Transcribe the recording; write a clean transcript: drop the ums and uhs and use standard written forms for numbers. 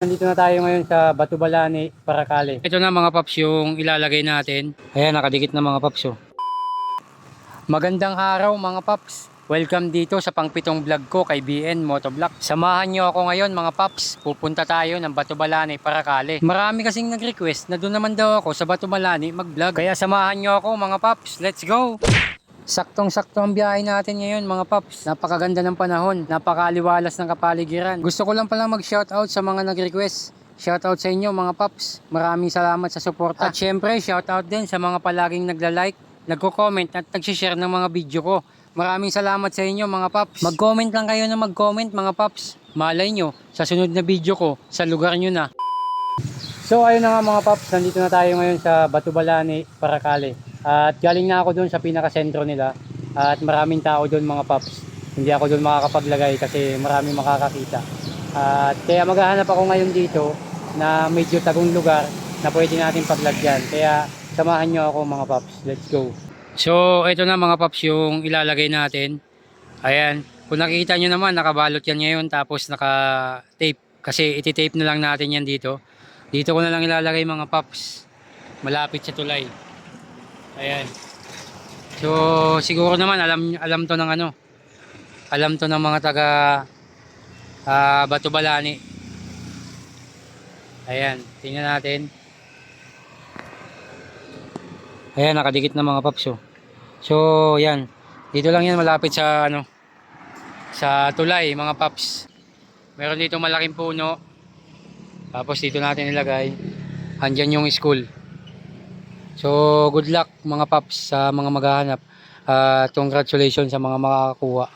Nandito na tayo ngayon sa Batubalani, Paracale. Ito na mga paps yung ilalagay natin. Ayan, nakadikit na mga paps. Oh. Magandang araw mga paps. Welcome dito sa pangpitong vlog ko kay BN Motovlog. Samahan nyo ako ngayon mga paps. Pupunta tayo ng Batubalani, Paracale. Marami kasing nag-request na doon naman daw ako sa Batubalani mag-vlog. Kaya samahan nyo ako mga paps. Let's go! Saktong-sakto ang biyahe natin ngayon mga paps. Napakaganda ng panahon, napakaliwalas ng kapaligiran. Gusto ko lang palang mag-shoutout sa mga nag-request. Shoutout sa inyo mga paps. Maraming salamat sa suporta. At syempre, shoutout din sa mga palaging nagla-like, nagko-comment at nag-share ng mga video ko. Maraming salamat sa inyo mga paps. Mag-comment lang kayo na mag-comment mga paps. Malay nyo, sa sunod na video ko, sa lugar nyo na. So ayun na nga mga paps, nandito na tayo ngayon sa Batubalani, Paracale. At galing na ako doon sa pinakasentro nila. At maraming tao doon mga paps. Hindi ako doon makakapaglagay kasi maraming makakakita. At kaya maghahanap ako ngayon dito na medyo tagong lugar na pwede natin paglagyan. Kaya samahan nyo ako mga paps. Let's go. So ito na mga paps yung ilalagay natin. Ayan. Kung nakikita nyo naman nakabalot yan ngayon tapos naka-tape. Kasi iti-tape na lang natin yan dito. Dito ko na lang ilalagay mga paps. Malapit sa tulay. Ayan. So siguro naman alam to ng ano. Alam to ng mga taga Batubalani. Ayan, tingnan natin. Ayan, nakadikit na mga paps. So, yan. Dito lang yan malapit sa ano sa tulay mga paps. Meron dito malaking puno. Tapos dito natin ilagay. Andyan yung school. So good luck mga paps sa mga maghahanap. Congratulations sa mga makakakuha.